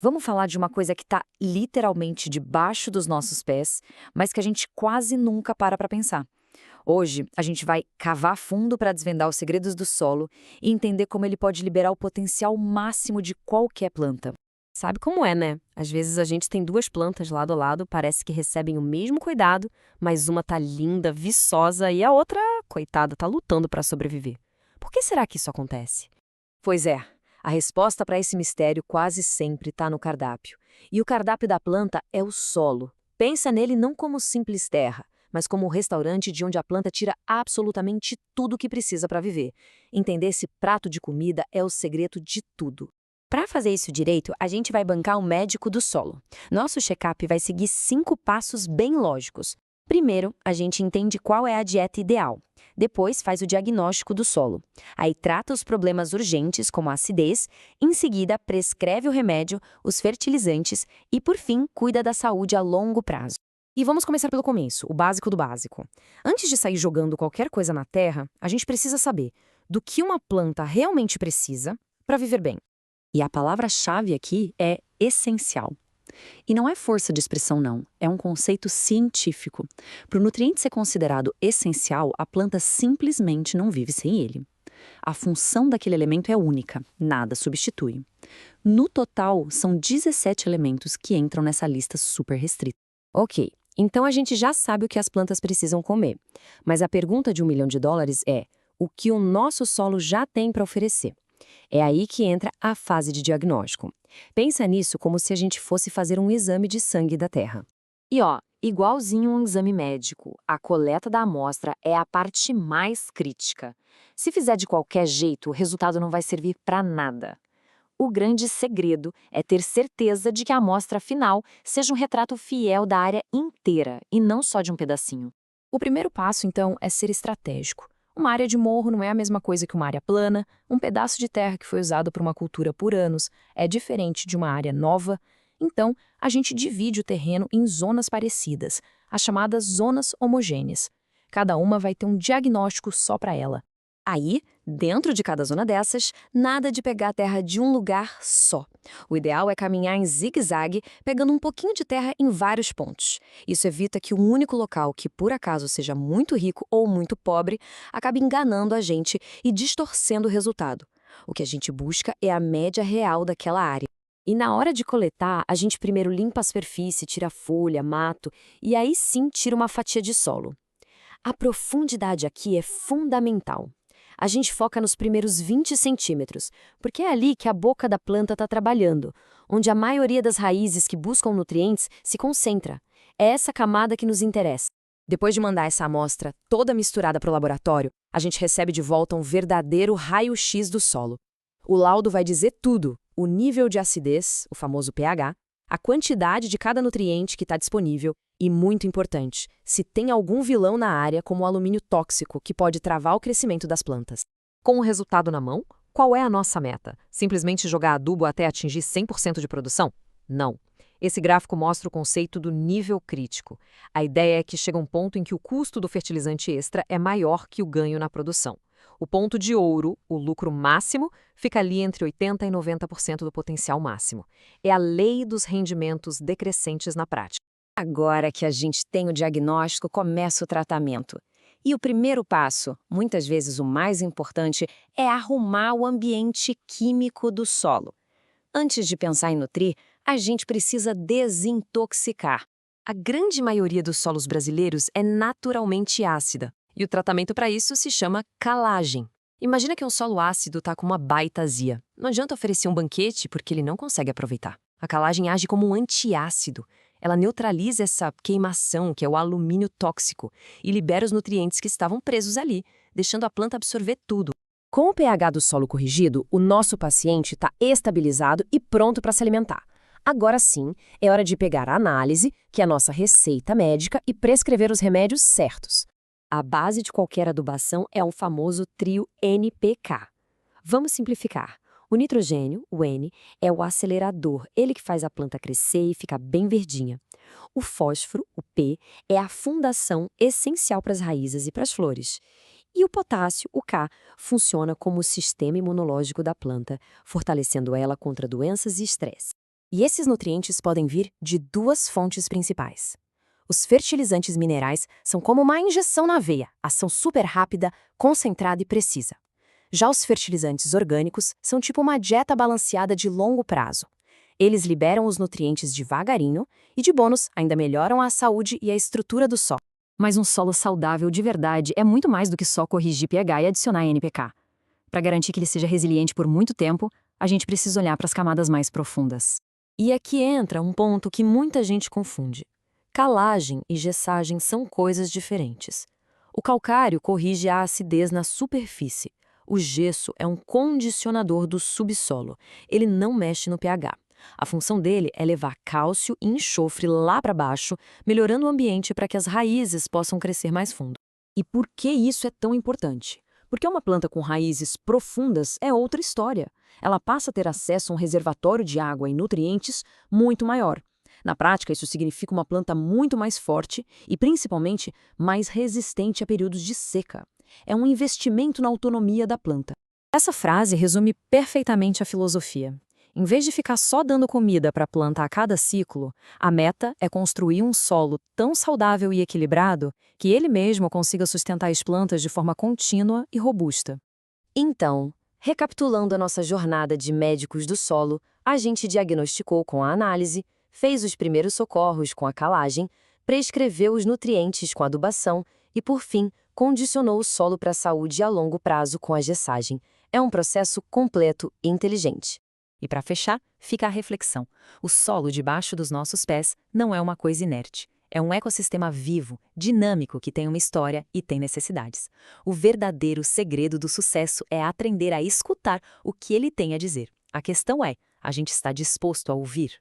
Vamos falar de uma coisa que está literalmente debaixo dos nossos pés, mas que a gente quase nunca para pensar. Hoje, a gente vai cavar fundo para desvendar os segredos do solo e entender como ele pode liberar o potencial máximo de qualquer planta. Sabe como é, né? Às vezes a gente tem duas plantas lado a lado, parece que recebem o mesmo cuidado, mas uma tá linda, viçosa e a outra, coitada, tá lutando para sobreviver. Por que será que isso acontece? Pois é, a resposta para esse mistério quase sempre está no cardápio. E o cardápio da planta é o solo. Pensa nele não como simples terra, mas como um restaurante de onde a planta tira absolutamente tudo o que precisa para viver. Entender esse prato de comida é o segredo de tudo. Para fazer isso direito, a gente vai bancar um médico do solo. Nosso check-up vai seguir 5 passos bem lógicos. Primeiro, a gente entende qual é a dieta ideal. Depois, faz o diagnóstico do solo. Aí trata os problemas urgentes, como a acidez. Em seguida, prescreve o remédio, os fertilizantes e, por fim, cuida da saúde a longo prazo. E vamos começar pelo começo, o básico do básico. Antes de sair jogando qualquer coisa na terra, a gente precisa saber do que uma planta realmente precisa para viver bem. E a palavra-chave aqui é essencial. E não é força de expressão, não. É um conceito científico. Para o nutriente ser considerado essencial, a planta simplesmente não vive sem ele. A função daquele elemento é única, nada substitui. No total, são 17 elementos que entram nessa lista super restrita. Ok, então a gente já sabe o que as plantas precisam comer. Mas a pergunta de US$ 1 milhão é: o que o nosso solo já tem para oferecer? É aí que entra a fase de diagnóstico. Pensa nisso como se a gente fosse fazer um exame de sangue da terra. E ó, igualzinho um exame médico, a coleta da amostra é a parte mais crítica. Se fizer de qualquer jeito, o resultado não vai servir para nada. O grande segredo é ter certeza de que a amostra final seja um retrato fiel da área inteira e não só de um pedacinho. O primeiro passo, então, é ser estratégico. Uma área de morro não é a mesma coisa que uma área plana, um pedaço de terra que foi usado para uma cultura por anos é diferente de uma área nova. Então, a gente divide o terreno em zonas parecidas, as chamadas zonas homogêneas. Cada uma vai ter um diagnóstico só para ela. Aí, dentro de cada zona dessas, nada de pegar a terra de um lugar só. O ideal é caminhar em zigue-zague, pegando um pouquinho de terra em vários pontos. Isso evita que um único local, que por acaso seja muito rico ou muito pobre, acabe enganando a gente e distorcendo o resultado. O que a gente busca é a média real daquela área. E na hora de coletar, a gente primeiro limpa a superfície, tira folha, mato, e aí sim tira uma fatia de solo. A profundidade aqui é fundamental. A gente foca nos primeiros 20 centímetros, porque é ali que a boca da planta está trabalhando, onde a maioria das raízes que buscam nutrientes se concentra. É essa camada que nos interessa. Depois de mandar essa amostra toda misturada para o laboratório, a gente recebe de volta um verdadeiro raio-x do solo. O laudo vai dizer tudo: o nível de acidez, o famoso pH, a quantidade de cada nutriente que está disponível e, muito importante, se tem algum vilão na área, como o alumínio tóxico, que pode travar o crescimento das plantas. Com o resultado na mão, qual é a nossa meta? Simplesmente jogar adubo até atingir 100% de produção? Não. Esse gráfico mostra o conceito do nível crítico. A ideia é que chega um ponto em que o custo do fertilizante extra é maior que o ganho na produção. O ponto de ouro, o lucro máximo, fica ali entre 80% e 90% do potencial máximo. É a lei dos rendimentos decrescentes na prática. Agora que a gente tem o diagnóstico, começa o tratamento. E o primeiro passo, muitas vezes o mais importante, é arrumar o ambiente químico do solo. Antes de pensar em nutrir, a gente precisa desintoxicar. A grande maioria dos solos brasileiros é naturalmente ácida, e o tratamento para isso se chama calagem. Imagina que um solo ácido está com uma baita azia. Não adianta oferecer um banquete porque ele não consegue aproveitar. A calagem age como um antiácido. Ela neutraliza essa queimação, que é o alumínio tóxico, e libera os nutrientes que estavam presos ali, deixando a planta absorver tudo. Com o pH do solo corrigido, o nosso paciente está estabilizado e pronto para se alimentar. Agora sim, é hora de pegar a análise, que é a nossa receita médica, e prescrever os remédios certos. A base de qualquer adubação é o famoso trio NPK. Vamos simplificar. O nitrogênio, o N, é o acelerador, ele que faz a planta crescer e ficar bem verdinha. O fósforo, o P, é a fundação essencial para as raízes e para as flores. E o potássio, o K, funciona como o sistema imunológico da planta, fortalecendo ela contra doenças e estresse. E esses nutrientes podem vir de duas fontes principais. Os fertilizantes minerais são como uma injeção na veia, ação super rápida, concentrada e precisa. Já os fertilizantes orgânicos são tipo uma dieta balanceada de longo prazo. Eles liberam os nutrientes devagarinho e, de bônus, ainda melhoram a saúde e a estrutura do solo. Mas um solo saudável de verdade é muito mais do que só corrigir pH e adicionar NPK. Para garantir que ele seja resiliente por muito tempo, a gente precisa olhar para as camadas mais profundas. E aqui entra um ponto que muita gente confunde. Calagem e gessagem são coisas diferentes. O calcário corrige a acidez na superfície. O gesso é um condicionador do subsolo. Ele não mexe no pH. A função dele é levar cálcio e enxofre lá para baixo, melhorando o ambiente para que as raízes possam crescer mais fundo. E por que isso é tão importante? Porque uma planta com raízes profundas é outra história. Ela passa a ter acesso a um reservatório de água e nutrientes muito maior. Na prática, isso significa uma planta muito mais forte e, principalmente, mais resistente a períodos de seca. É um investimento na autonomia da planta. Essa frase resume perfeitamente a filosofia. Em vez de ficar só dando comida para a planta a cada ciclo, a meta é construir um solo tão saudável e equilibrado que ele mesmo consiga sustentar as plantas de forma contínua e robusta. Então, recapitulando a nossa jornada de médicos do solo, a gente diagnosticou com a análise, fez os primeiros socorros com a calagem, prescreveu os nutrientes com a adubação e, por fim, condicionou o solo para a saúde a longo prazo com a gessagem. É um processo completo e inteligente. E para fechar, fica a reflexão. O solo debaixo dos nossos pés não é uma coisa inerte. É um ecossistema vivo, dinâmico, que tem uma história e tem necessidades. O verdadeiro segredo do sucesso é aprender a escutar o que ele tem a dizer. A questão é, a gente está disposto a ouvir?